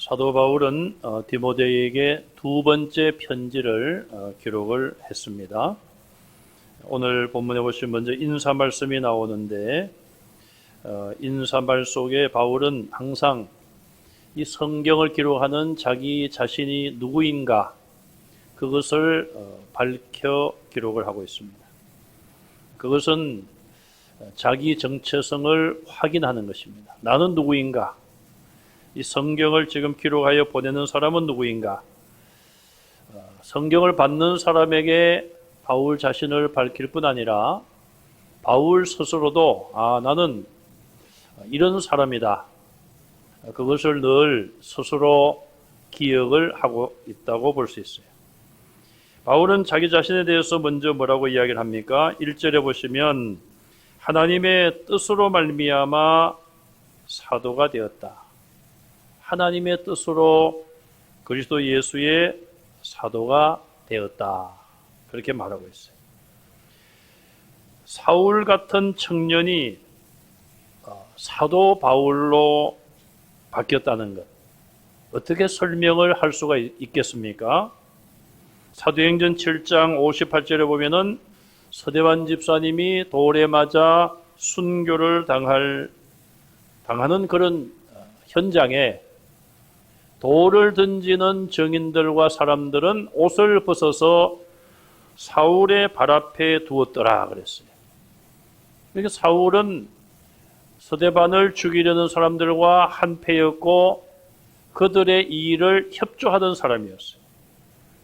사도 바울은 디모데에게 두 번째 편지를 기록을 했습니다. 오늘 본문에 보시면 먼저 인사 말씀이 나오는데 인사 말 속에 바울은 항상 이 성경을 기록하는 자기 자신이 누구인가 그것을 밝혀 기록을 하고 있습니다. 그것은 자기 정체성을 확인하는 것입니다. 나는 누구인가? 이 성경을 지금 기록하여 보내는 사람은 누구인가? 성경을 받는 사람에게 바울 자신을 밝힐 뿐 아니라 바울 스스로도 나는 이런 사람이다. 그것을 늘 스스로 기억을 하고 있다고 볼 수 있어요. 바울은 자기 자신에 대해서 먼저 뭐라고 이야기를 합니까? 1절에 보시면 하나님의 뜻으로 말미암아 사도가 되었다. 하나님의 뜻으로 그리스도 예수의 사도가 되었다. 그렇게 말하고 있어요. 사울 같은 청년이 사도 바울로 바뀌었다는 것, 어떻게 설명을 할 수가 있겠습니까? 사도행전 7장 58절에 보면은 서대반 집사님이 돌에 맞아 순교를 당하는 그런 현장에 돌을 던지는 증인들과 사람들은 옷을 벗어서 사울의 발 앞에 두었더라 그랬어요. 그러니까 사울은 서대반을 죽이려는 사람들과 한패였고 그들의 이 일을 협조하던 사람이었어요.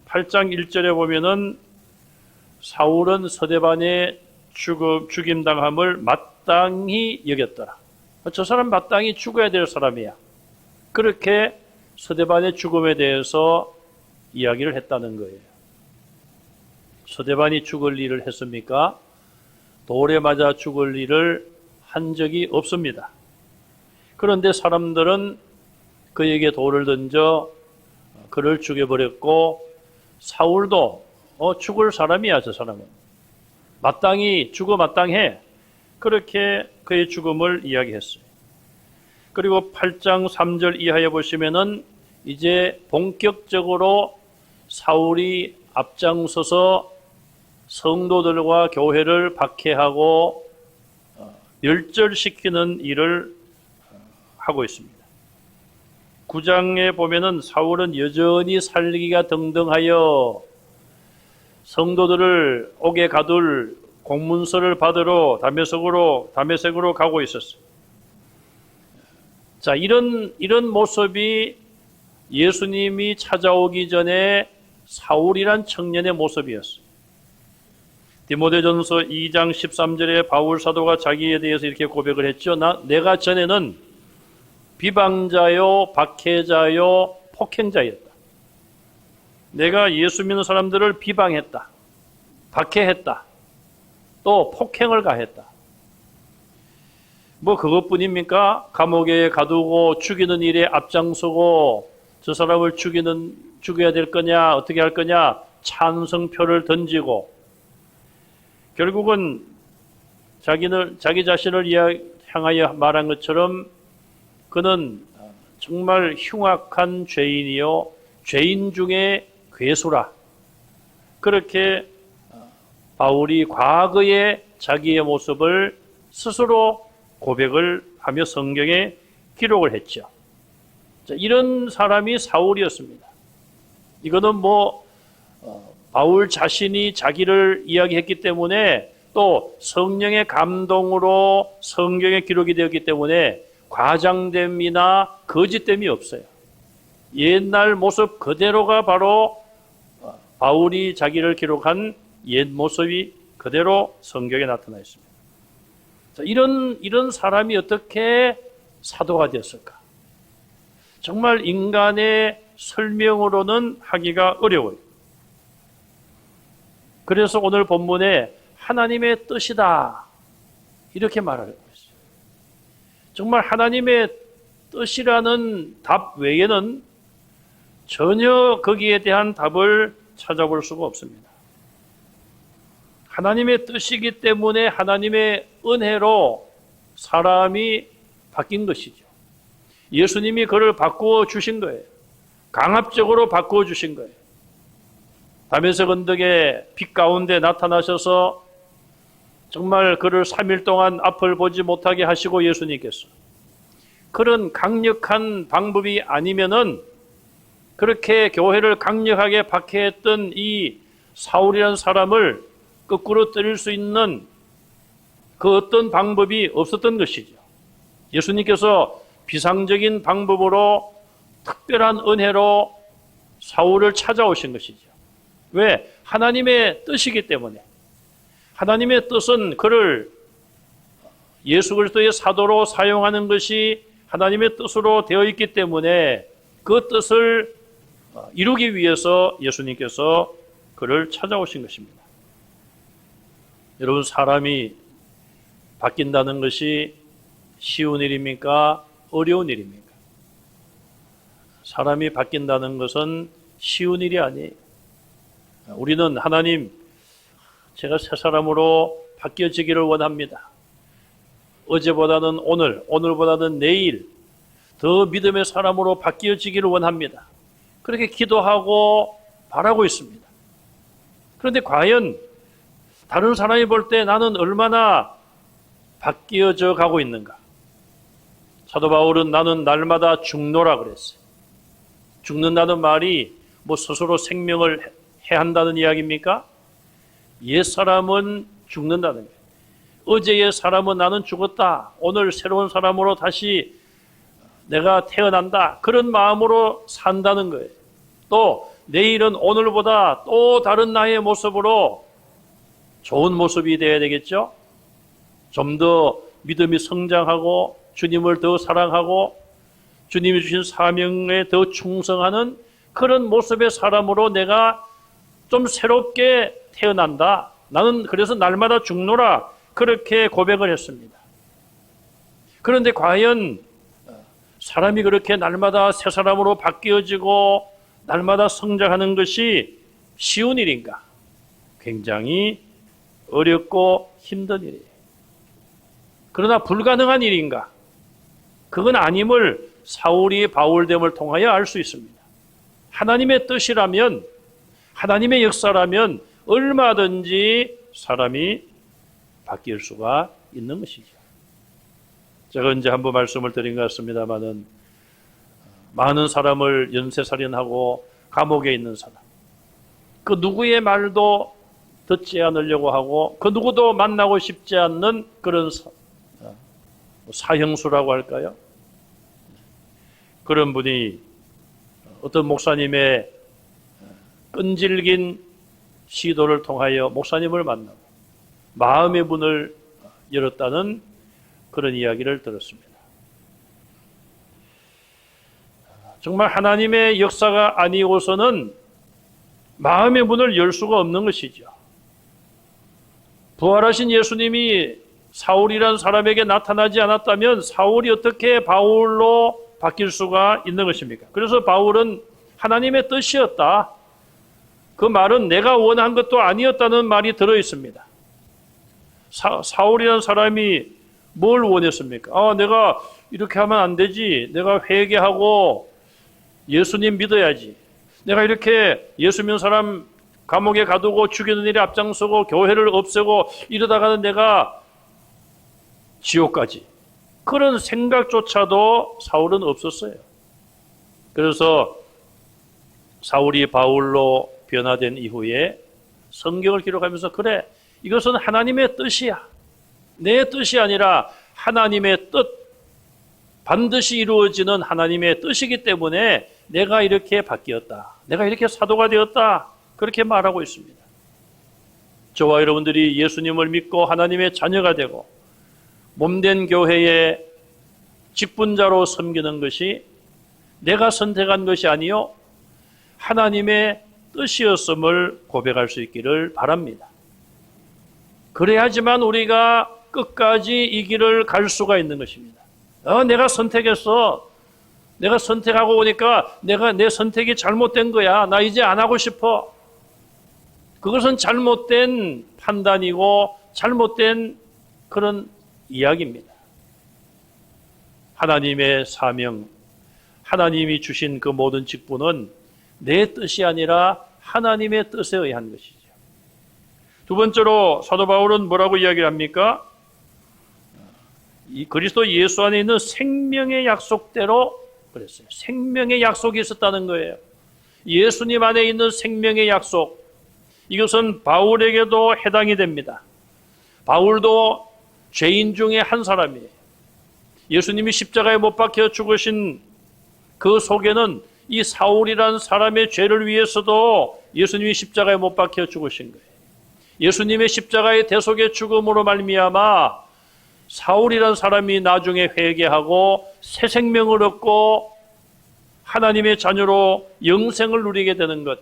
8장 1절에 보면은 사울은 서대반의 죽임당함을 마땅히 여겼더라. 저 사람 마땅히 죽어야 될 사람이야. 그렇게 서대반의 죽음에 대해서 이야기를 했다는 거예요. 서대반이 죽을 일을 했습니까? 돌에 맞아 죽을 일을 한 적이 없습니다. 그런데 사람들은 그에게 돌을 던져 그를 죽여버렸고 사울도 죽을 사람이야 저 사람은. 마땅히 죽어 마땅해. 그렇게 그의 죽음을 이야기했어요. 그리고 8장 3절 이하에 보시면은 이제 본격적으로 사울이 앞장서서 성도들과 교회를 박해하고 멸절시키는 일을 하고 있습니다. 9장에 보면은 사울은 여전히 살기가 등등하여 성도들을 옥에 가둘 공문서를 받으러 다메섹으로 가고 있었어요. 자, 이런 모습이 예수님이 찾아오기 전에 사울이란 청년의 모습이었어요. 디모데전서 2장 13절에 바울 사도가 자기에 대해서 이렇게 고백을 했죠. 내가 전에는 비방자요, 박해자요, 폭행자였다. 내가 예수 믿는 사람들을 비방했다. 박해했다. 또 폭행을 가했다. 뭐 그것뿐입니까? 감옥에 가두고 죽이는 일에 앞장서고 저 사람을 죽여야 될 거냐, 어떻게 할 거냐, 찬성표를 던지고 결국은 자기 자신을 향하여 말한 것처럼 그는 정말 흉악한 죄인이요, 죄인 중에 괴수라. 그렇게 바울이 과거의 자기의 모습을 스스로 고백을 하며 성경에 기록을 했죠. 자, 이런 사람이 사울이었습니다. 이거는 바울 자신이 자기를 이야기했기 때문에 또 성령의 감동으로 성경에 기록이 되었기 때문에 과장됨이나 거짓됨이 없어요. 옛날 모습 그대로가 바로 바울이 자기를 기록한 옛 모습이 그대로 성경에 나타나 있습니다. 자, 이런 사람이 어떻게 사도가 되었을까? 정말 인간의 설명으로는 하기가 어려워요. 그래서 오늘 본문에 하나님의 뜻이다 이렇게 말하고 있어요. 정말 하나님의 뜻이라는 답 외에는 전혀 거기에 대한 답을 찾아볼 수가 없습니다. 하나님의 뜻이기 때문에 하나님의 은혜로 사람이 바뀐 것이죠. 예수님이 그를 바꾸어 주신 거예요. 강압적으로 바꾸어 주신 거예요. 다메섹 언덕에 빛 가운데 나타나셔서 정말 그를 3일 동안 앞을 보지 못하게 하시고 예수님께서 그런 강력한 방법이 아니면은 그렇게 교회를 강력하게 박해했던 이 사울이라는 사람을 거꾸로 때릴 수 있는 그 어떤 방법이 없었던 것이죠. 예수님께서 비상적인 방법으로 특별한 은혜로 사울을 찾아오신 것이죠. 왜? 하나님의 뜻이기 때문에. 하나님의 뜻은 그를 예수 그리스도의 사도로 사용하는 것이 하나님의 뜻으로 되어 있기 때문에 그 뜻을 이루기 위해서 예수님께서 그를 찾아오신 것입니다. 여러분, 사람이 바뀐다는 것이 쉬운 일입니까? 어려운 일입니까? 사람이 바뀐다는 것은 쉬운 일이 아니에요. 우리는 하나님, 제가 새 사람으로 바뀌어지기를 원합니다. 어제보다는 오늘, 오늘보다는 내일 더 믿음의 사람으로 바뀌어지기를 원합니다. 그렇게 기도하고 바라고 있습니다. 그런데 과연 다른 사람이 볼 때 나는 얼마나 바뀌어져 가고 있는가? 사도 바울은 나는 날마다 죽노라 그랬어요. 죽는다는 말이 뭐 스스로 생명을 해한다는 이야기입니까? 옛사람은 죽는다는 거예요. 어제의 사람은 나는 죽었다. 오늘 새로운 사람으로 다시 내가 태어난다. 그런 마음으로 산다는 거예요. 또 내일은 오늘보다 또 다른 나의 모습으로 좋은 모습이 되어야 되겠죠? 좀 더 믿음이 성장하고 주님을 더 사랑하고 주님이 주신 사명에 더 충성하는 그런 모습의 사람으로 내가 좀 새롭게 태어난다. 나는 그래서 날마다 죽노라. 그렇게 고백을 했습니다. 그런데 과연 사람이 그렇게 날마다 새 사람으로 바뀌어지고 날마다 성장하는 것이 쉬운 일인가? 굉장히 어렵고 힘든 일이에요. 그러나 불가능한 일인가? 그건 아님을 사울이 바울됨을 통하여 알 수 있습니다. 하나님의 뜻이라면, 하나님의 역사라면 얼마든지 사람이 바뀔 수가 있는 것이죠. 제가 언제 한번 말씀을 드린 것 같습니다만은 많은 사람을 연쇄살인하고 감옥에 있는 사람, 그 누구의 말도 듣지 않으려고 하고 그 누구도 만나고 싶지 않는 그런 사형수라고 할까요? 그런 분이 어떤 목사님의 끈질긴 시도를 통하여 목사님을 만나고 마음의 문을 열었다는 그런 이야기를 들었습니다. 정말 하나님의 역사가 아니고서는 마음의 문을 열 수가 없는 것이죠. 부활하신 예수님이 사울이라는 사람에게 나타나지 않았다면 사울이 어떻게 바울로 바뀔 수가 있는 것입니까? 그래서 바울은 하나님의 뜻이었다. 그 말은 내가 원한 것도 아니었다는 말이 들어있습니다. 사울이라는 사람이 뭘 원했습니까? 내가 이렇게 하면 안 되지. 내가 회개하고 예수님 믿어야지. 내가 이렇게 예수 믿는 사람 감옥에 가두고 죽이는 일에 앞장서고 교회를 없애고 이러다가는 내가 지옥까지. 그런 생각조차도 사울은 없었어요. 그래서 사울이 바울로 변화된 이후에 성경을 기록하면서 그래, 이것은 하나님의 뜻이야. 내 뜻이 아니라 하나님의 뜻, 반드시 이루어지는 하나님의 뜻이기 때문에 내가 이렇게 바뀌었다. 내가 이렇게 사도가 되었다. 그렇게 말하고 있습니다. 저와 여러분들이 예수님을 믿고 하나님의 자녀가 되고 몸된 교회의 직분자로 섬기는 것이 내가 선택한 것이 아니요 하나님의 뜻이었음을 고백할 수 있기를 바랍니다. 그래야지만 우리가 끝까지 이 길을 갈 수가 있는 것입니다. 내가 선택했어. 내가 선택하고 오니까 내 선택이 잘못된 거야. 나 이제 안 하고 싶어. 그것은 잘못된 판단이고 잘못된 그런 이야기입니다. 하나님의 사명, 하나님이 주신 그 모든 직분은 내 뜻이 아니라 하나님의 뜻에 의한 것이죠. 두 번째로 사도 바울은 뭐라고 이야기를 합니까? 이 그리스도 예수 안에 있는 생명의 약속대로 그랬어요. 생명의 약속이 있었다는 거예요. 예수님 안에 있는 생명의 약속, 이것은 바울에게도 해당이 됩니다. 바울도 죄인 중에 한 사람이에요. 예수님이 십자가에 못 박혀 죽으신 그 속에는 이 사울이라는 사람의 죄를 위해서도 예수님이 십자가에 못 박혀 죽으신 거예요. 예수님의 십자가의 대속의 죽음으로 말미암아 사울이라는 사람이 나중에 회개하고 새 생명을 얻고 하나님의 자녀로 영생을 누리게 되는 것,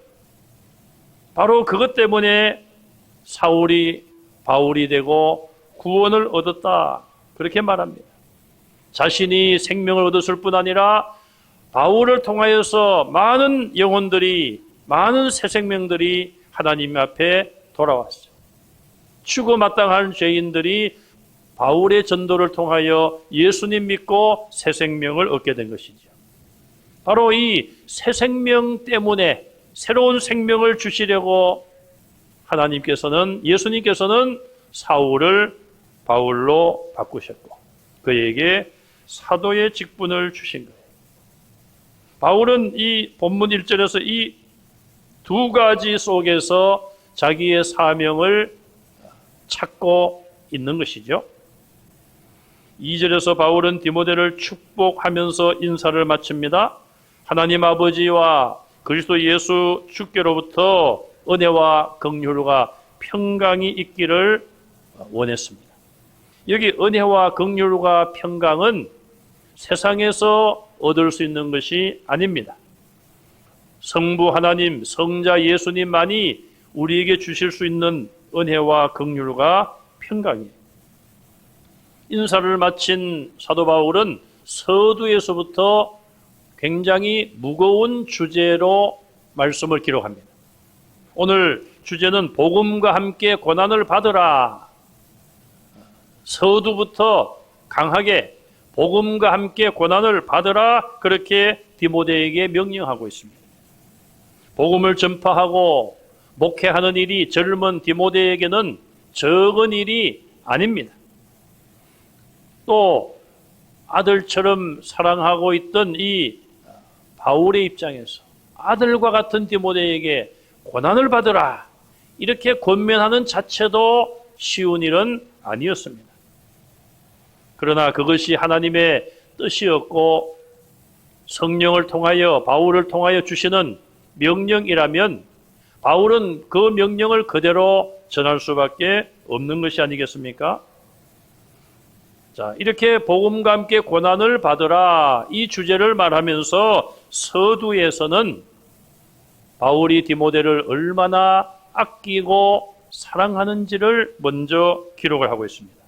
바로 그것 때문에 사울이 바울이 되고 구원을 얻었다, 그렇게 말합니다. 자신이 생명을 얻었을 뿐 아니라 바울을 통하여서 많은 영혼들이, 많은 새 생명들이 하나님 앞에 돌아왔어요. 추구 마땅한 죄인들이 바울의 전도를 통하여 예수님 믿고 새 생명을 얻게 된 것이죠. 바로 이 새 생명 때문에 새로운 생명을 주시려고 하나님께서는, 예수님께서는 사울을 바울로 바꾸셨고 그에게 사도의 직분을 주신 거예요. 바울은 이 본문 1절에서 이 두 가지 속에서 자기의 사명을 찾고 있는 것이죠. 2절에서 바울은 디모데를 축복하면서 인사를 마칩니다. 하나님 아버지와 그리스도 예수 주께로부터 은혜와 긍휼과 평강이 있기를 원했습니다. 여기 은혜와 긍휼과 평강은 세상에서 얻을 수 있는 것이 아닙니다. 성부 하나님, 성자 예수님만이 우리에게 주실 수 있는 은혜와 긍휼과 평강이에요. 인사를 마친 사도 바울은 서두에서부터 굉장히 무거운 주제로 말씀을 기록합니다. 오늘 주제는 복음과 함께 고난을 받으라. 서두부터 강하게 복음과 함께 고난을 받으라, 그렇게 디모데에게 명령하고 있습니다. 복음을 전파하고 목회하는 일이 젊은 디모데에게는 적은 일이 아닙니다. 또 아들처럼 사랑하고 있던 이 바울의 입장에서 아들과 같은 디모데에게 고난을 받으라, 이렇게 권면하는 자체도 쉬운 일은 아니었습니다. 그러나 그것이 하나님의 뜻이었고 성령을 통하여, 바울을 통하여 주시는 명령이라면 바울은 그 명령을 그대로 전할 수밖에 없는 것이 아니겠습니까? 자, 이렇게 복음과 함께 고난을 받으라, 이 주제를 말하면서 서두에서는 바울이 디모데를 얼마나 아끼고 사랑하는지를 먼저 기록을 하고 있습니다.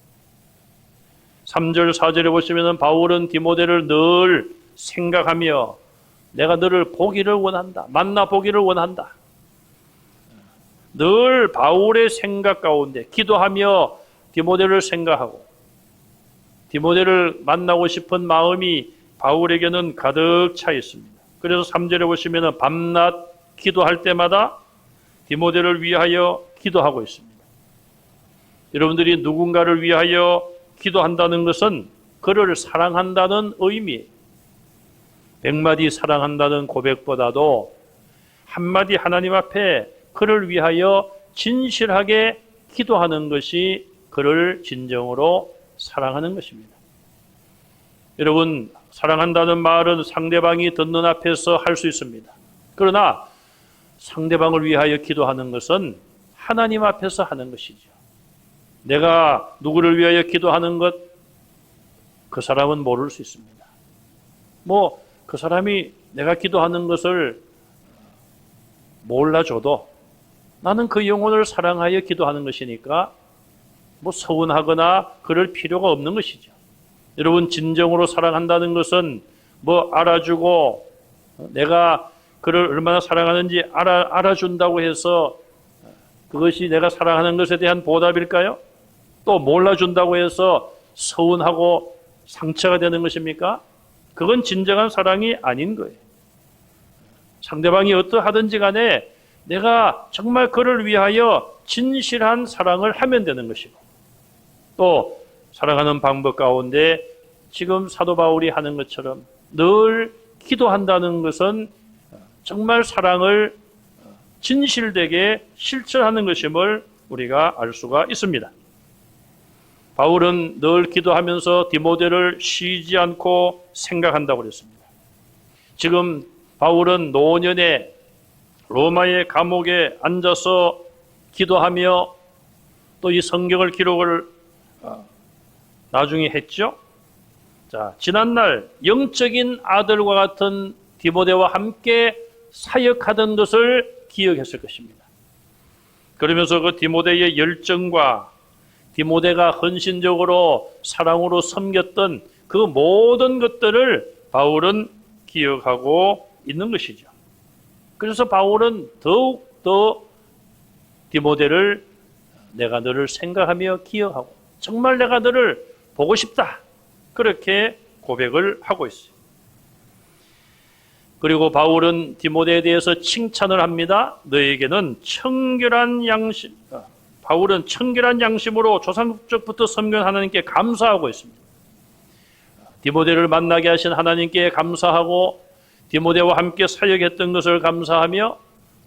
3절, 4절에 보시면 바울은 디모데를 늘 생각하며 내가 너를 보기를 원한다, 만나 보기를 원한다. 늘 바울의 생각 가운데 기도하며 디모데를 생각하고 디모데를 만나고 싶은 마음이 바울에게는 가득 차 있습니다. 그래서 3절에 보시면 밤낮 기도할 때마다 디모데를 위하여 기도하고 있습니다. 여러분들이 누군가를 위하여 기도한다는 것은 그를 사랑한다는 의미예요. 100마디 사랑한다는 고백보다도 한마디 하나님 앞에 그를 위하여 진실하게 기도하는 것이 그를 진정으로 사랑하는 것입니다. 여러분, 사랑한다는 말은 상대방이 듣는 앞에서 할 수 있습니다. 그러나 상대방을 위하여 기도하는 것은 하나님 앞에서 하는 것이죠. 내가 누구를 위하여 기도하는 것, 그 사람은 모를 수 있습니다. 그 사람이 내가 기도하는 것을 몰라줘도 나는 그 영혼을 사랑하여 기도하는 것이니까 서운하거나 그럴 필요가 없는 것이죠. 여러분, 진정으로 사랑한다는 것은 알아주고 내가 그를 얼마나 사랑하는지 알아준다고 해서 그것이 내가 사랑하는 것에 대한 보답일까요? 또 몰라준다고 해서 서운하고 상처가 되는 것입니까? 그건 진정한 사랑이 아닌 거예요. 상대방이 어떠하든지 간에 내가 정말 그를 위하여 진실한 사랑을 하면 되는 것이고, 또 사랑하는 방법 가운데 지금 사도 바울이 하는 것처럼 늘 기도한다는 것은 정말 사랑을 진실되게 실천하는 것임을 우리가 알 수가 있습니다. 바울은 늘 기도하면서 디모데를 쉬지 않고 생각한다고 그랬습니다. 지금 바울은 노년에 로마의 감옥에 앉아서 기도하며 또 이 성경을 기록을 나중에 했죠. 자, 지난날 영적인 아들과 같은 디모데와 함께 사역하던 것을 기억했을 것입니다. 그러면서 그 디모데의 열정과 디모데가 헌신적으로 사랑으로 섬겼던 그 모든 것들을 바울은 기억하고 있는 것이죠. 그래서 바울은 더욱 더 디모데를 내가 너를 생각하며 기억하고 정말 내가 너를 보고 싶다, 그렇게 고백을 하고 있어요. 그리고 바울은 디모데에 대해서 칭찬을 합니다. 너에게는 청결한 양심, 바울은 청결한 양심으로 조상국적부터 섬긴 하나님께 감사하고 있습니다. 디모데를 만나게 하신 하나님께 감사하고 디모데와 함께 사역했던 것을 감사하며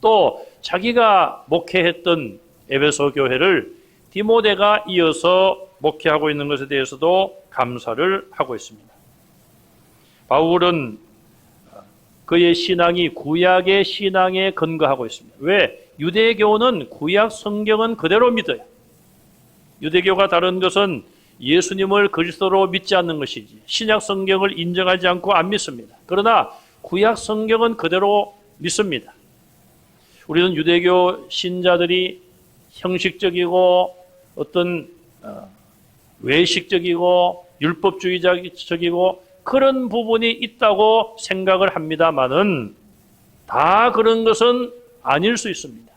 또 자기가 목회했던 에베소 교회를 디모데가 이어서 목회하고 있는 것에 대해서도 감사를 하고 있습니다. 바울은 그의 신앙이 구약의 신앙에 근거하고 있습니다. 왜? 유대교는 구약 성경은 그대로 믿어요. 유대교가 다른 것은 예수님을 그리스도로 믿지 않는 것이지 신약 성경을 인정하지 않고 안 믿습니다. 그러나 구약 성경은 그대로 믿습니다. 우리는 유대교 신자들이 형식적이고 어떤 외식적이고 율법주의적이고 그런 부분이 있다고 생각을 합니다마는 다 그런 것은 아닐 수 있습니다.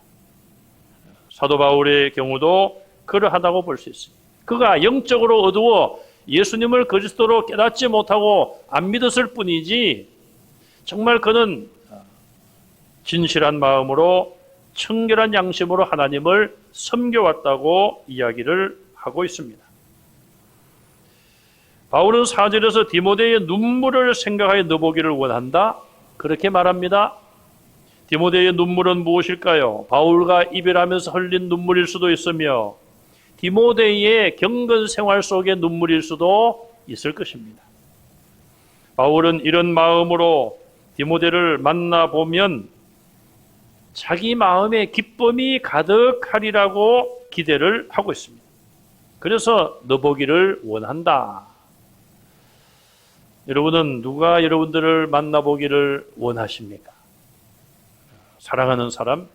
사도 바울의 경우도 그러하다고 볼 수 있습니다. 그가 영적으로 어두워 예수님을 그리스도로 깨닫지 못하고 안 믿었을 뿐이지 정말 그는 진실한 마음으로 청결한 양심으로 하나님을 섬겨왔다고 이야기를 하고 있습니다. 바울은 4절에서 디모데의 눈물을 생각하여 너보기를 원한다, 그렇게 말합니다. 디모데의 눈물은 무엇일까요? 바울과 이별하면서 흘린 눈물일 수도 있으며 디모데의 경건 생활 속의 눈물일 수도 있을 것입니다. 바울은 이런 마음으로 디모데를 만나보면 자기 마음에 기쁨이 가득하리라고 기대를 하고 있습니다. 그래서 너보기를 원한다. 여러분은 누가 여러분들을 만나보기를 원하십니까? 사랑하는 사람?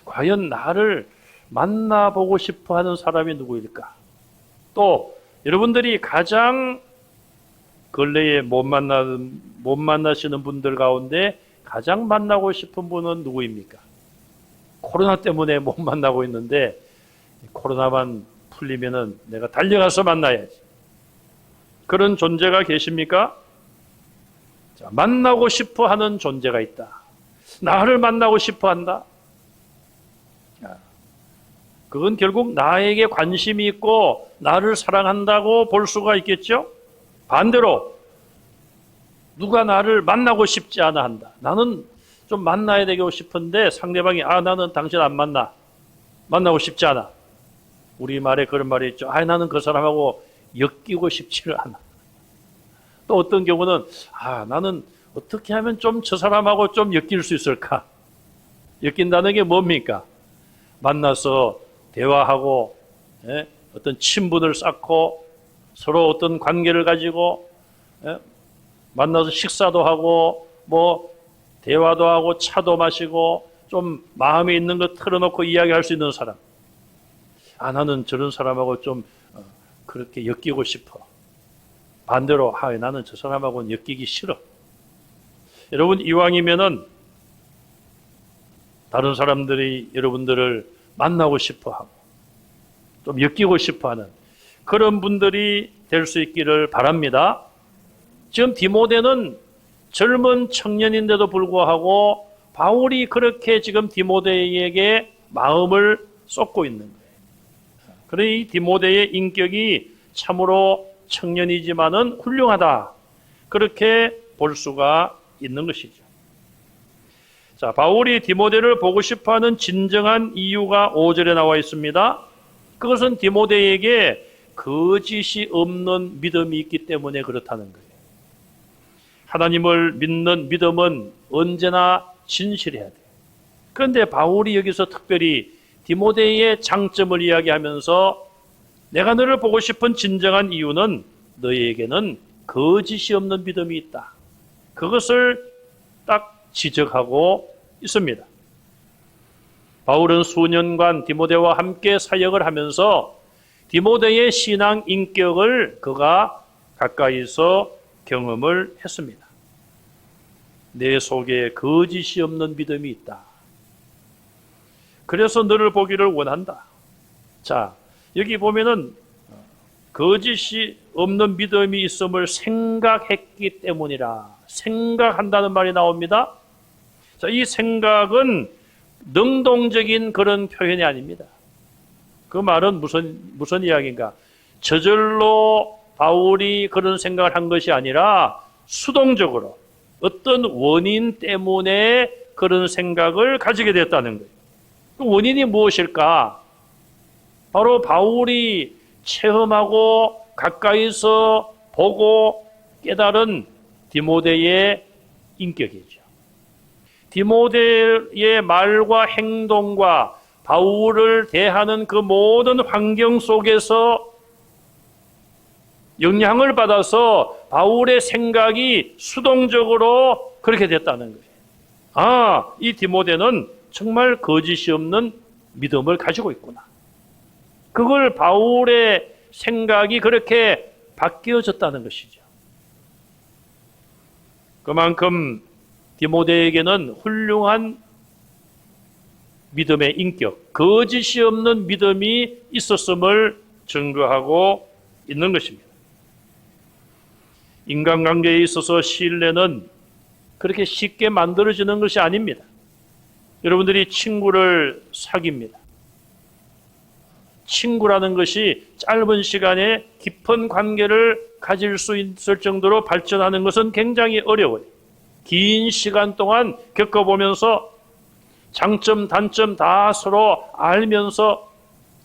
과연 나를 만나보고 싶어 하는 사람이 누구일까? 또 여러분들이 가장 근래에 못 만나시는 분들 가운데 가장 만나고 싶은 분은 누구입니까? 코로나 때문에 못 만나고 있는데 코로나만 풀리면은 내가 달려가서 만나야지. 그런 존재가 계십니까? 자, 만나고 싶어 하는 존재가 있다. 나를 만나고 싶어 한다. 그건 결국 나에게 관심이 있고 나를 사랑한다고 볼 수가 있겠죠? 반대로 누가 나를 만나고 싶지 않아 한다. 나는 좀 만나야 되고 싶은데 상대방이 나는 당신 안 만나고 싶지 않아. 우리말에 그런 말이 있죠. 나는 그 사람하고 엮이고 싶지를 않아. 또 어떤 경우는 나는 어떻게 하면 좀 저 사람하고 좀 엮일 수 있을까? 엮인다는 게 뭡니까? 만나서 대화하고 어떤 친분을 쌓고 서로 어떤 관계를 가지고 만나서 식사도 하고 뭐 대화도 하고 차도 마시고 좀 마음에 있는 거 털어놓고 이야기할 수 있는 사람. 나는 저런 사람하고 좀 그렇게 엮이고 싶어. 반대로 나는 저 사람하고는 엮이기 싫어. 여러분, 이왕이면은 다른 사람들이 여러분들을 만나고 싶어 하고 좀 엮이고 싶어 하는 그런 분들이 될 수 있기를 바랍니다. 지금 디모데는 젊은 청년인데도 불구하고 바울이 그렇게 지금 디모데에게 마음을 쏟고 있는 거예요. 그래 이 디모데의 인격이 참으로 청년이지만은 훌륭하다. 그렇게 볼 수가 있는 것이죠. 자, 바울이 디모데를 보고 싶어하는 진정한 이유가 5절에 나와 있습니다. 그것은 디모데에게 거짓이 없는 믿음이 있기 때문에 그렇다는 거예요. 하나님을 믿는 믿음은 언제나 진실해야 돼요. 그런데 바울이 여기서 특별히 디모데의 장점을 이야기하면서 내가 너를 보고 싶은 진정한 이유는 너희에게는 거짓이 없는 믿음이 있다. 그것을 딱 지적하고 있습니다. 바울은 수년간 디모데와 함께 사역을 하면서 디모데의 신앙 인격을 그가 가까이서 경험을 했습니다. 내 속에 거짓이 없는 믿음이 있다. 그래서 너를 보기를 원한다. 자, 여기 보면은 거짓이 없는 믿음이 있음을 생각했기 때문이라. 생각한다는 말이 나옵니다. 자, 이 생각은 능동적인 그런 표현이 아닙니다. 그 말은 무슨 이야기인가? 저절로 바울이 그런 생각을 한 것이 아니라 수동적으로 어떤 원인 때문에 그런 생각을 가지게 됐다는 거예요. 그 원인이 무엇일까? 바로 바울이 체험하고 가까이서 보고 깨달은 디모데의 인격이죠. 디모데의 말과 행동과 바울을 대하는 그 모든 환경 속에서 영향을 받아서 바울의 생각이 수동적으로 그렇게 됐다는 거예요. 아, 이 디모데는 정말 거짓이 없는 믿음을 가지고 있구나. 그걸 바울의 생각이 그렇게 바뀌어졌다는 것이죠. 그만큼 디모데에게는 훌륭한 믿음의 인격, 거짓이 없는 믿음이 있었음을 증거하고 있는 것입니다. 인간관계에 있어서 신뢰는 그렇게 쉽게 만들어지는 것이 아닙니다. 여러분들이 친구를 사귀입니다. 친구라는 것이 짧은 시간에 깊은 관계를 가질 수 있을 정도로 발전하는 것은 굉장히 어려워요. 긴 시간 동안 겪어보면서 장점, 단점 다 서로 알면서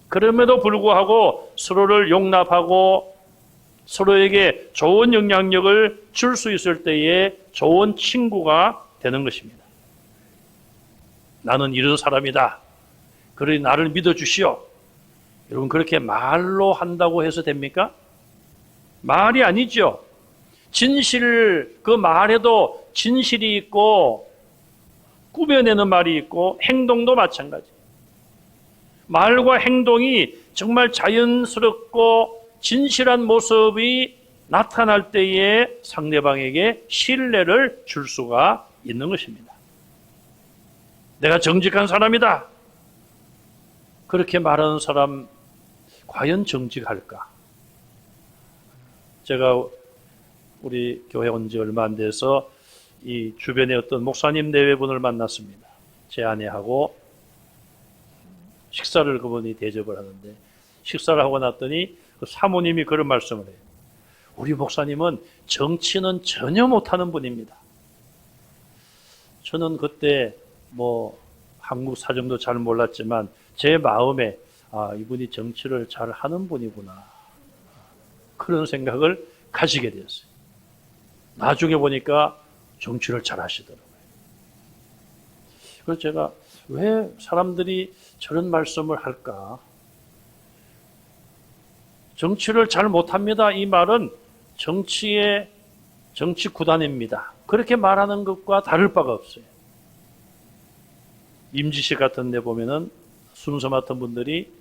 그럼에도 불구하고 서로를 용납하고 서로에게 좋은 영향력을 줄 수 있을 때에 좋은 친구가 되는 것입니다. 나는 이런 사람이다. 그러니 나를 믿어주시오. 여러분 그렇게 말로 한다고 해서 됩니까? 말이 아니죠. 진실, 그 말에도 진실이 있고 꾸며내는 말이 있고 행동도 마찬가지. 말과 행동이 정말 자연스럽고 진실한 모습이 나타날 때에 상대방에게 신뢰를 줄 수가 있는 것입니다. 내가 정직한 사람이다. 그렇게 말하는 사람 과연 정직할까? 제가 우리 교회 온 지 얼마 안 돼서 이 주변에 어떤 목사님 내외분을 만났습니다. 제 아내하고 식사를 그분이 대접을 하는데 식사를 하고 났더니 그 사모님이 그런 말씀을 해요. 우리 목사님은 정치는 전혀 못하는 분입니다. 저는 그때 한국 사정도 잘 몰랐지만 제 마음에 이분이 정치를 잘 하는 분이구나. 그런 생각을 가지게 되었어요. 나중에 보니까 정치를 잘 하시더라고요. 그래서 제가 왜 사람들이 저런 말씀을 할까? 정치를 잘 못합니다. 이 말은 정치 구단입니다. 그렇게 말하는 것과 다를 바가 없어요. 임지식 같은 데 보면은 순서 맡은 분들이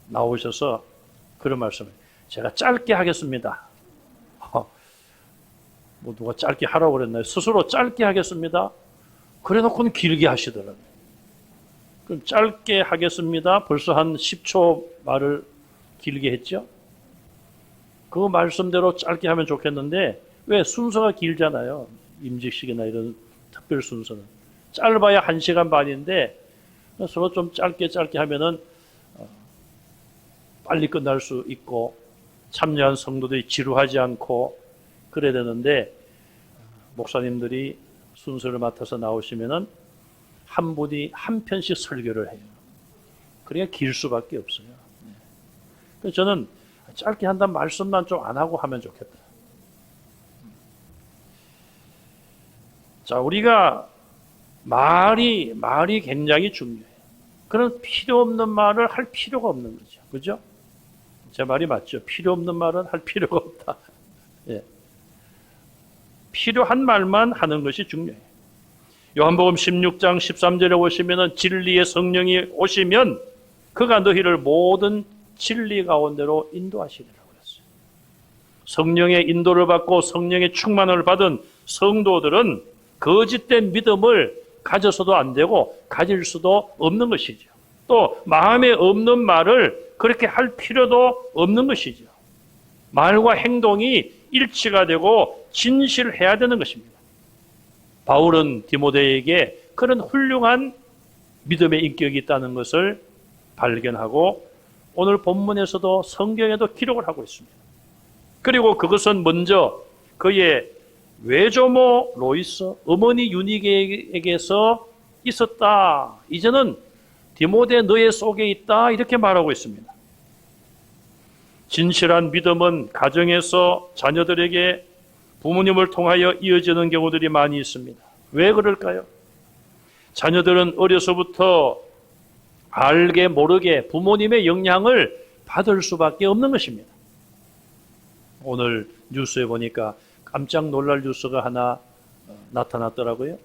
나오셔서 그런 말씀을 제가 짧게 하겠습니다. 누가 짧게 하라고 그랬나요? 스스로 짧게 하겠습니다. 그래 놓고는 길게 하시더라고요. 그럼 짧게 하겠습니다. 벌써 한 10초 말을 길게 했죠? 그 말씀대로 짧게 하면 좋겠는데 왜? 순서가 길잖아요. 임직식이나 이런 특별 순서는. 짧아야 1시간 반인데 서로 좀 짧게 하면은 빨리 끝날 수 있고 참여한 성도들이 지루하지 않고 그래야 되는데 목사님들이 순서를 맡아서 나오시면은 한 분이 한 편씩 설교를 해요. 그러니까 길 수밖에 없어요. 그래서 저는 짧게 한다는 말씀만 좀 안 하고 하면 좋겠다. 자, 우리가 말이 굉장히 중요해요. 그런 필요 없는 말을 할 필요가 없는 거죠. 그죠? 제 말이 맞죠? 필요 없는 말은 할 필요가 없다. 예. 필요한 말만 하는 것이 중요해요. 요한복음 16장 13절에 보시면은 진리의 성령이 오시면 그가 너희를 모든 진리 가운데로 인도하시리라고 그랬어요. 성령의 인도를 받고 성령의 충만을 받은 성도들은 거짓된 믿음을 가져서도 안 되고 가질 수도 없는 것이죠. 또 마음에 없는 말을 그렇게 할 필요도 없는 것이죠. 말과 행동이 일치가 되고 진실해야 되는 것입니다. 바울은 디모데에게 그런 훌륭한 믿음의 인격이 있다는 것을 발견하고 오늘 본문에서도 성경에도 기록을 하고 있습니다. 그리고 그것은 먼저 그의 외조모 로이스, 어머니 유니게에게서 있었다. 이제는 디모데 너의 속에 있다. 이렇게 말하고 있습니다. 진실한 믿음은 가정에서 자녀들에게 부모님을 통하여 이어지는 경우들이 많이 있습니다. 왜 그럴까요? 자녀들은 어려서부터 알게 모르게 부모님의 영향을 받을 수밖에 없는 것입니다. 오늘 뉴스에 보니까 깜짝 놀랄 뉴스가 하나 나타났더라고요.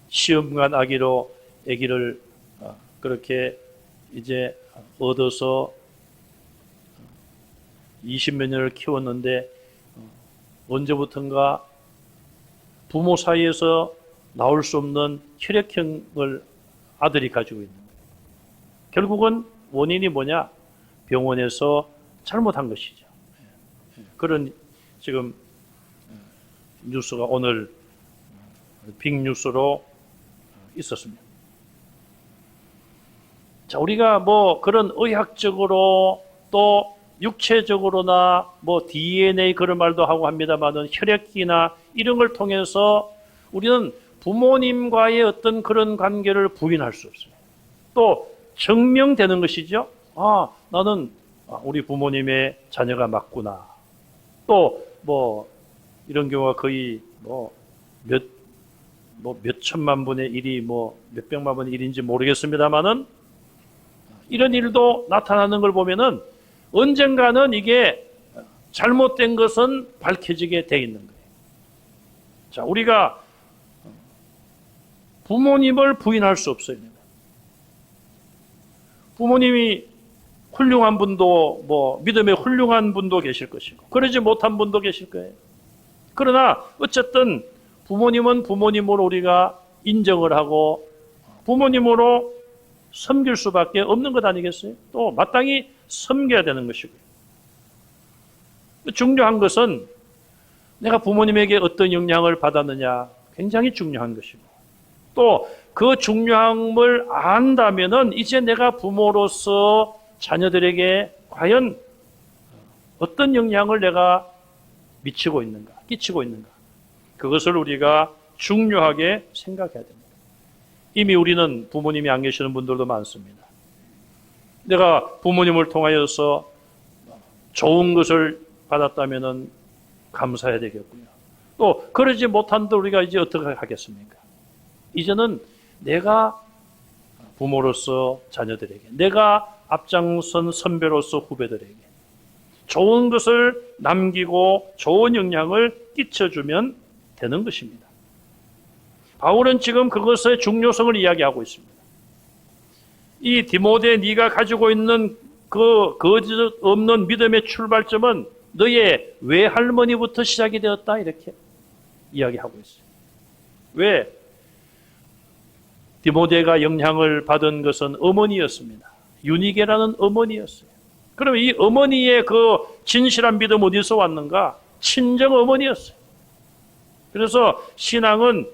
시험관 아기를 그렇게 이제 얻어서 20몇 년을 키웠는데 언제부턴가 부모 사이에서 나올 수 없는 혈액형을 아들이 가지고 있는 거예요. 결국은 원인이 뭐냐? 병원에서 잘못한 것이죠. 그런 지금 뉴스가 오늘 빅뉴스로 있었습니다. 자, 우리가 뭐 그런 의학적으로 또 육체적으로나 뭐 DNA 그런 말도 하고 합니다만은 혈액기나 이런 걸 통해서 우리는 부모님과의 어떤 그런 관계를 부인할 수 없어요. 또 증명되는 것이죠. 아, 나는 우리 부모님의 자녀가 맞구나. 또 뭐 이런 경우가 거의 몇 천만 분의 일이 몇백만 분의 일인지 모르겠습니다만은 이런 일도 나타나는 걸 보면은 언젠가는 이게 잘못된 것은 밝혀지게 돼 있는 거예요. 자, 우리가 부모님을 부인할 수 없어요. 부모님이 훌륭한 분도 믿음의 훌륭한 분도 계실 것이고 그러지 못한 분도 계실 거예요. 그러나 어쨌든 부모님은 부모님으로 우리가 인정을 하고 부모님으로 섬길 수밖에 없는 것 아니겠어요? 또 마땅히 섬겨야 되는 것이고요. 중요한 것은 내가 부모님에게 어떤 영향을 받았느냐 굉장히 중요한 것이고 또 그 중요함을 안다면은 이제 내가 부모로서 자녀들에게 과연 어떤 영향을 내가 끼치고 있는가 그것을 우리가 중요하게 생각해야 됩니다. 이미 우리는 부모님이 안 계시는 분들도 많습니다. 내가 부모님을 통하여서 좋은 것을 받았다면은 감사해야 되겠고요. 또 그러지 못한데 우리가 이제 어떻게 하겠습니까? 이제는 내가 부모로서 자녀들에게, 내가 앞장선 선배로서 후배들에게 좋은 것을 남기고 좋은 영향을 끼쳐주면 되는 것입니다. 바울은 지금 그것의 중요성을 이야기하고 있습니다. 이 디모데 네가 가지고 있는 그 거짓 없는 믿음의 출발점은 너의 외할머니부터 시작이 되었다 이렇게 이야기하고 있어요. 왜? 디모데가 영향을 받은 것은 어머니였습니다. 유니게라는 어머니였어요. 그러면 이 어머니의 그 진실한 믿음 어디서 왔는가? 친정 어머니였어요. 그래서 신앙은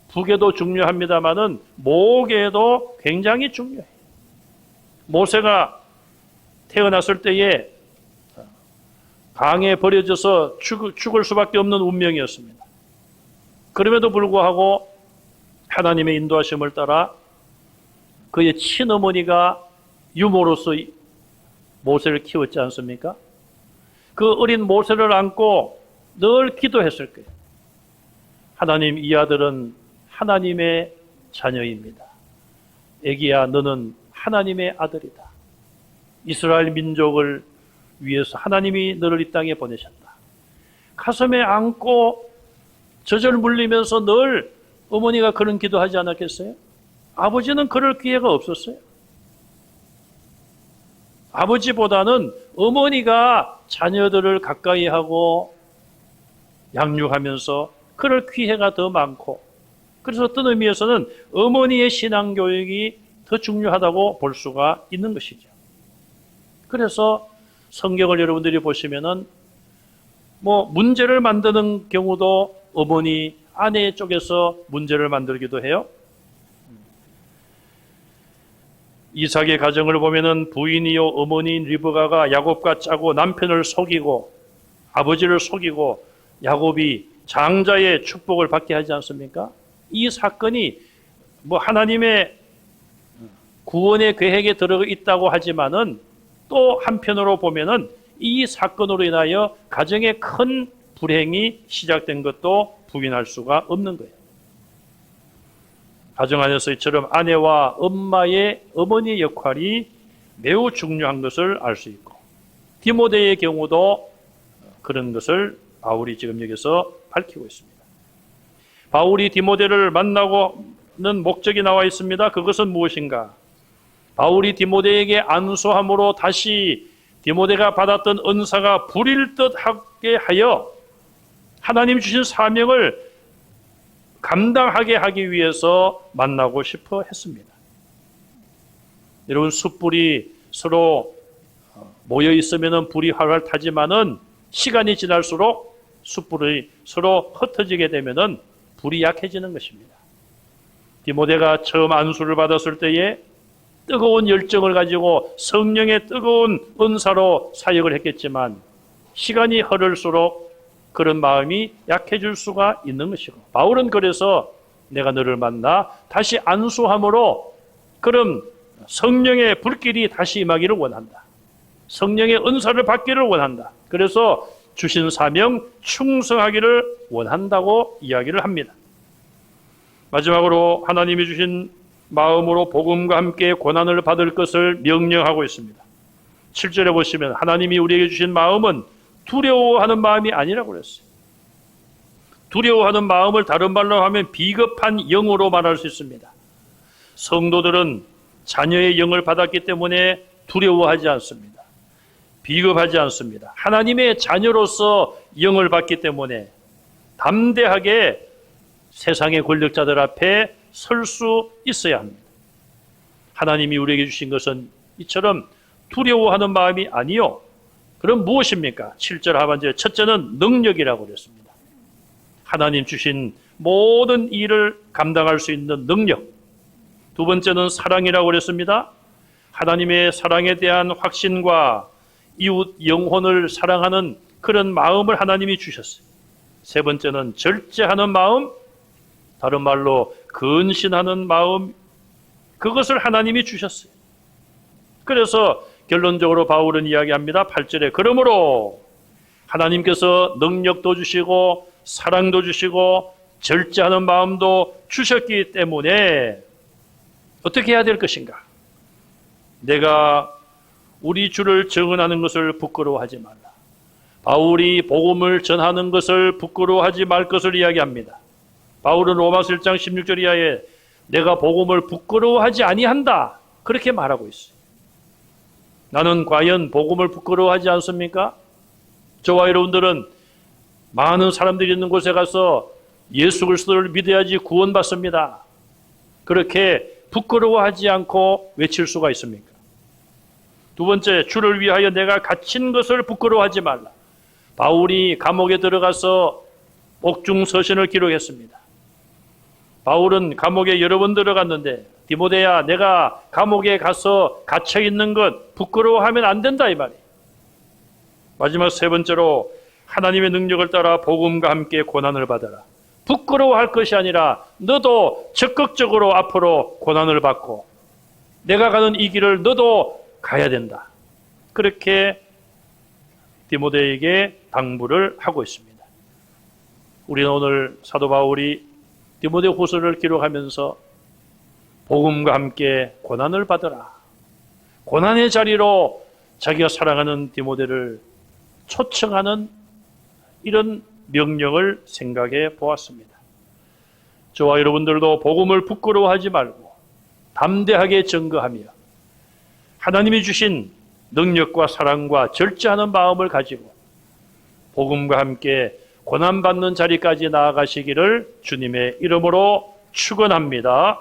북에도 중요합니다마는 목에도 굉장히 중요해요. 모세가 태어났을 때에 강에 버려져서 죽을 수밖에 없는 운명이었습니다. 그럼에도 불구하고 하나님의 인도하심을 따라 그의 친어머니가 유모로서 모세를 키웠지 않습니까? 그 어린 모세를 안고 늘 기도했을 거예요. 하나님, 이 아들은 하나님의 자녀입니다. 애기야, 너는 하나님의 아들이다. 이스라엘 민족을 위해서 하나님이 너를 이 땅에 보내셨다. 가슴에 안고 젖을 물리면서 늘 어머니가 그런 기도하지 않았겠어요? 아버지는 그럴 기회가 없었어요. 아버지보다는 어머니가 자녀들을 가까이 하고 양육하면서 그럴 기회가 더 많고, 그래서 어떤 의미에서는 어머니의 신앙교육이 더 중요하다고 볼 수가 있는 것이죠. 그래서 성경을 여러분들이 보시면은 문제를 만드는 경우도 어머니, 아내 쪽에서 문제를 만들기도 해요. 이삭의 가정을 보면은 부인이요 어머니인 리브가가 야곱과 짜고 남편을 속이고 아버지를 속이고 야곱이 장자의 축복을 받게 하지 않습니까? 이 사건이 하나님의 구원의 계획에 들어가 있다고 하지만은 또 한편으로 보면은 이 사건으로 인하여 가정에 큰 불행이 시작된 것도 부인할 수가 없는 거예요. 가정 안에서 이처럼 아내와 어머니의 역할이 매우 중요한 것을 알 수 있고, 디모데의 경우도 그런 것을 바울이 지금 여기서 밝히고 있습니다. 바울이 디모데를 만나고는 목적이 나와 있습니다. 그것은 무엇인가? 바울이 디모데에게 안수함으로 다시 디모데가 받았던 은사가 불일 듯하게 하여 하나님 주신 사명을 감당하게 하기 위해서 만나고 싶어 했습니다. 여러분, 숯불이 서로 모여 있으면 불이 활활 타지만은 시간이 지날수록 숯불이 서로 흩어지게 되면은 불이 약해지는 것입니다. 디모데가 처음 안수를 받았을 때에 뜨거운 열정을 가지고 성령의 뜨거운 은사로 사역을 했겠지만 시간이 흐를수록 그런 마음이 약해질 수가 있는 것이고, 바울은 그래서 내가 너를 만나 다시 안수함으로 그런 성령의 불길이 다시 임하기를 원한다. 성령의 은사를 받기를 원한다. 그래서 주신 사명 충성하기를 원한다고 이야기를 합니다. 마지막으로 하나님이 주신 마음으로 복음과 함께 고난을 받을 것을 명령하고 있습니다. 7절에 보시면 하나님이 우리에게 주신 마음은 두려워하는 마음이 아니라고 그랬어요. 두려워하는 마음을 다른 말로 하면 비겁한 영으로 말할 수 있습니다. 성도들은 자녀의 영을 받았기 때문에 두려워하지 않습니다. 비겁하지 않습니다. 하나님의 자녀로서 영을 받기 때문에 담대하게 세상의 권력자들 앞에 설 수 있어야 합니다. 하나님이 우리에게 주신 것은 이처럼 두려워하는 마음이 아니요. 그럼 무엇입니까? 7절 하반절에 첫째는 능력이라고 그랬습니다. 하나님 주신 모든 일을 감당할 수 있는 능력. 두 번째는 사랑이라고 그랬습니다. 하나님의 사랑에 대한 확신과 이웃 영혼을 사랑하는 그런 마음을 하나님이 주셨어요. 세 번째는 절제하는 마음, 다른 말로 근신하는 마음, 그것을 하나님이 주셨어요. 그래서 결론적으로 바울은 이야기합니다. 8절에 그러므로 하나님께서 능력도 주시고 사랑도 주시고 절제하는 마음도 주셨기 때문에 어떻게 해야 될 것인가? 내가 우리 주를 증언하는 것을 부끄러워하지 말라. 바울이 복음을 전하는 것을 부끄러워하지 말 것을 이야기합니다. 바울은 로마서 1장 16절 이하에 내가 복음을 부끄러워하지 아니한다, 그렇게 말하고 있어요. 나는 과연 복음을 부끄러워하지 않습니까? 저와 여러분들은 많은 사람들이 있는 곳에 가서 예수 그리스도를 믿어야지 구원받습니다. 그렇게 부끄러워하지 않고 외칠 수가 있습니까? 두 번째, 주를 위하여 내가 갇힌 것을 부끄러워하지 말라. 바울이 감옥에 들어가서 옥중서신을 기록했습니다. 바울은 감옥에 여러 번 들어갔는데 디모데야, 내가 감옥에 가서 갇혀 있는 것 부끄러워하면 안 된다 이 말이에요. 마지막 세 번째로 하나님의 능력을 따라 복음과 함께 고난을 받아라. 부끄러워할 것이 아니라 너도 적극적으로 앞으로 고난을 받고 내가 가는 이 길을 너도 가야 된다. 그렇게 디모데에게 당부를 하고 있습니다. 우리는 오늘 사도 바울이 디모데 후서를 기록하면서 복음과 함께 고난을 받으라. 고난의 자리로 자기가 사랑하는 디모데를 초청하는 이런 명령을 생각해 보았습니다. 저와 여러분들도 복음을 부끄러워하지 말고 담대하게 증거하며 하나님이 주신 능력과 사랑과 절제하는 마음을 가지고 복음과 함께 고난받는 자리까지 나아가시기를 주님의 이름으로 축원합니다.